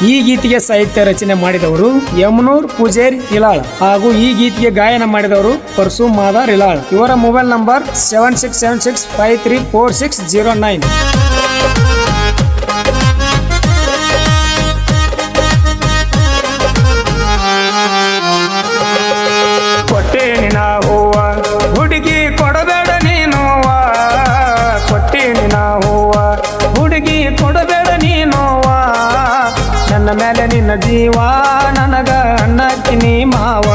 ಈ ಗೀತೆಗೆ ಸಾಹಿತ್ಯ ರಚನೆ ಮಾಡಿದವರು ಯಮನೂರ್ ಪೂಜೇರ್ ಇಲಾಳ್ ಹಾಗೂ ಈ ಗೀತೆಗೆ ಗಾಯನ ಮಾಡಿದವರು ಪರಸು ಮಾದಾರ್ ಇಲಾಳ್. ಇವರ ಮೊಬೈಲ್ ನಂಬರ್ 7676534609. ಕೊಟ್ಟೆ ನಿನ ಹೂವ ಹುಡುಗಿ ಕೊಡಬೇಡ ನೀನುವ, ಕೊಟ್ಟೆ ನಿನ ಹೂವ ಹುಡುಗಿ ಕೊಡಬೇಡ ನೀನುವ, ನನ್ನ ಮೇಲೆ ನಿನ್ನ ಜೀವ ನನಗ ಅಣ್ಣಕ್ಕಿನಿ ಮಾವ,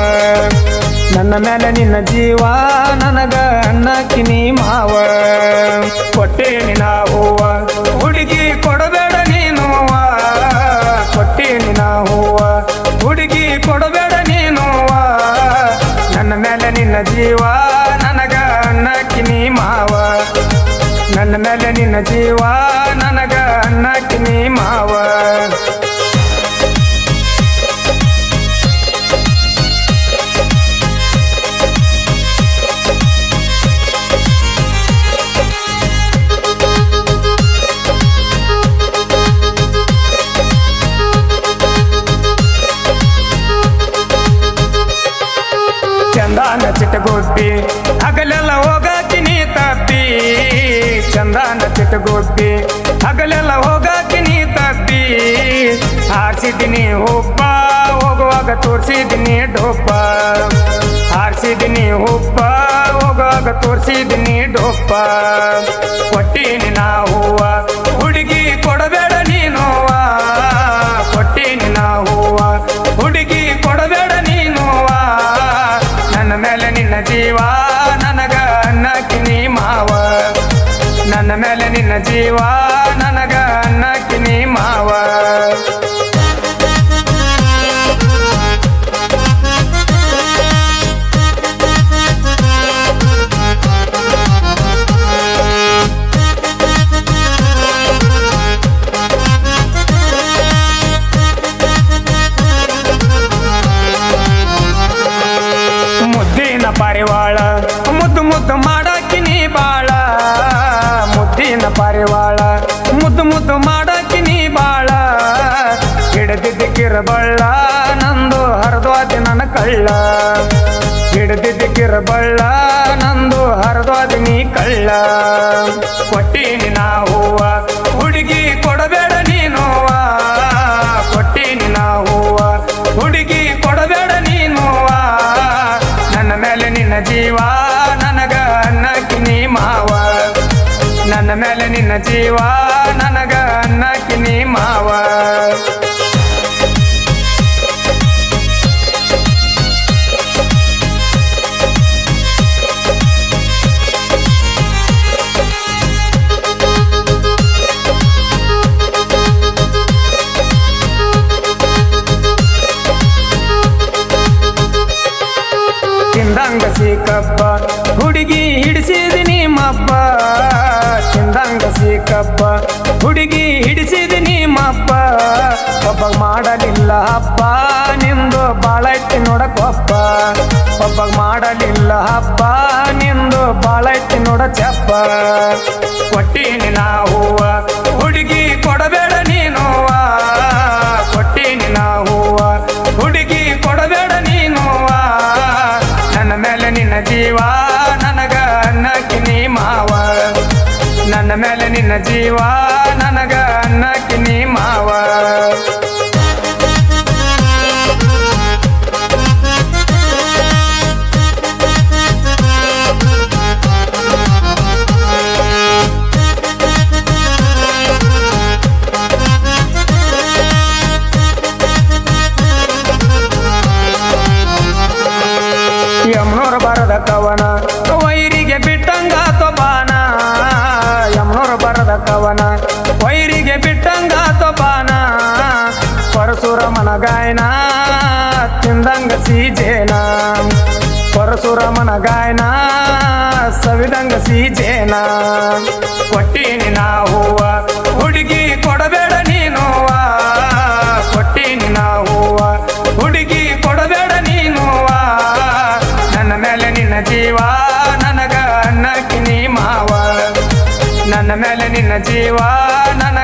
ನನ್ನ ಮೇಲೆ ನಿನ್ನ ಜೀವ ನನಗ ಅಣ್ಣಕ್ಕಿನಿ ಮಾವ. ಕೊಟ್ಟೆ ನಿನ ಹೂವ ಹುಡುಗಿ ಕೊಡಬೇಡ ನೀನುವ, ಕೊಟ್ಟೆ ನಿನ ಹೂವ ಹುಡುಗಿ ಕೊಡಬೇಡ ನೀನುವ, ನನ್ನ ಮೇಲೆ ನಿನ್ನ ಜೀವ ನನಗ ಅಣ್ಣಕ್ಕಿನಿ ಮಾವ, ನನ್ನ ಮೇಲೆ ನಿನ್ನ ಜೀವ ನನಗ ಅಣ್ಣಕ್ಕಿನಿ ಮಾವ. ಚಂದಾನ ಚಿಟ್ಟಗುಬ್ಬಿ ಹಗಲೆಲ್ಲ ಹೋಗಾಕಿನಿ ತಪ್ಪಿ, ಚಂದಾನ ಚಿಟ್ಟಗುಬ್ಬಿ ಹಗಲೆಲ್ಲ ಹೋಗಾಕಿನಿ ತಪ್ಪಿ, ಹಾರಿಸಿದ್ದೀನಿ ಹುಬ್ಬ ಹೋಗುವಾಗ ತೋರಿಸಿದ್ದೀನಿ ಡೊಬ್ಬ, ಹಾರಿಸಿದ್ದೀನಿ ಹುಬ್ಬ ಹೋಗುವಾಗ ತೋರಿಸಿದ್ದೀನಿ ಡೊಬ್ಬ. ಕೊಟ್ಟೀನಿ ನಾ ಹೂವ ಹುಡುಗಿ ಕೊಡಬೇಡ ನೀನುವ, ಕೊಟ್ಟೀನಿ ನಾ ಹೂವ ಹುಡುಗಿ ಕೊಡಬೇಡ ನೀನುವ, ನನ್ನ ಮೇಲೆ ನಿನ್ನ ಜೀವ ನನಗ ಅಣ್ಣಕ್ಕಿನಿ ಮಾವ, ನನ್ನ ಮೇಲೆ ನಿನ್ನ ಜೀವ ನನಗ ಅಣ್ಣಕ್ಕಿನಿ ಮಾವ. ಮುದ್ದಿನ ಪಾರಿವಾಳ ಮುದ್ದು ಮುದ್ದು ಮಾಡಾಕಿನಿ ಬಾಳ, ಮುದ್ದಿನ ಪಾರಿವಾಳ ಮುದ್ದು ಮುದ್ದು ಮಾಡಾಕಿನಿ ಬಾಳ, ಹಿಡಿದಿದ್ದಕ್ಕಿರಬಳ್ಳ ನಂದು ಹರಿದ್ವಾದಿ ನನ್ನ ಕಳ್ಳ, ಹಿಡಿದಿದ್ದಕ್ಕಿರಬಳ್ಳ ನಂದು ಹರಿದ್ವಾದಿ ನೀ ಕಳ್ಳ. ಕೊಟ್ಟೀನಿ ನಾ ಹೂವ ಹುಡುಗಿ ಕೊಡಬೇಡ ನೀನುವ, ಕೊಟ್ಟೀನಿ ನಾ ಹೂವ ಹುಡುಗಿ ಕೊಡಬೇಡ ನೀನುವ, ನನ್ನ ಮೇಲೆ ನಿನ್ನ ಜೀವ ನನಗ ಅಣ್ಣಕ್ಕಿನಿ ಮಾವ, ನನ್ನ ಮೇಲೆ ನಿನ್ನ ಜೀವ ನನಗ ಅಣ್ಣಕ್ಕಿನಿ ಮಾವ. ತಿಂದಂಗ ಸಿಕ್ಕಪ್ಪ ಹುಡುಗಿ ಹಿಡಿಸಿದಿನಿ ಮಬ್ಬ, ತಿಂದಂಗ ಸಿಕ್ಕಪ್ಪ ಹುಡುಗಿ ಹಿಡಿಸಿದಿನಿ ಮಬ್ಬ, ಒಬ್ಬ ಮಾಡಲಿಲ್ಲ ಹಬ್ಬ ನಿಂದು ಬಾಳೈತಿ ನೋಡಕೊಪ್ಪ, ಒಬ್ಬ ಮಾಡಲಿಲ್ಲ ಹಬ್ಬ ನಿಂದು ಬಾಳೈತಿ ನೋಡ ಚಪ್ಪ. ಕೊಟ್ಟೀನಿ ನಾ ಹೂವ ಹುಡುಗಿ ಕೊಡಬೇಡ ನೀನುವ, ಕೊಟ್ಟೀನಿ ನಾ ಹೂವ ಹುಡುಗಿ ಕೊಡಬೇಡ ನೀನುವ, ನನ್ನ ಮೇಲೆ ನಿನ್ನ ಜೀವ ನನಗ ಅಣ್ಣಕ್ಕಿನಿ ಮಾವ, ನನ್ನ ಮೇಲೆ ನಿನ್ನ ಜೀವ ನನಗ ಅಣ್ಣಕ್ಕಿನಿ ಮಾವ. ಯಮನೂರ ಬರದ ಕವನ ವೈರಿಗೆ ಬಿಟ್ಟಂಗ ತೊಬಾನ, ಯಮನೂರ ಬರದ ಕವನ ವೈರಿಗೆ ಬಿಟ್ಟಂಗ ತೊಬಾನ, ಪರಶುರಾಮನ ಗಾಯನ ತಿಂದಂಗ ಸೀಜೇನ, ಪರಶುರಾಮನ ಗಾಯನ ಸವಿದಂಗ ಸೀಜೇನ. ಕೊಟ್ಟೀನಿ ನಾ ಹೂವ ಹುಡುಗಿ ಕೊಡಬೇಡ ನೀನುವ, ಕೊಟ್ಟೀನಿ ನಾ ಹೂವ ಹುಡುಗಿ ಕೊಡಬೇಡ ನೀನುವ, ನನ್ನ ಮೇಲೆ ನಿನ್ನ ಜೀವ ನನಗ ಅಣ್ಣಕ್ಕಿನಿ ಮಾವ, ನನ್ನ ಮೇಲೆ ನಿನ್ನ ಜೀವ ನನ್ನ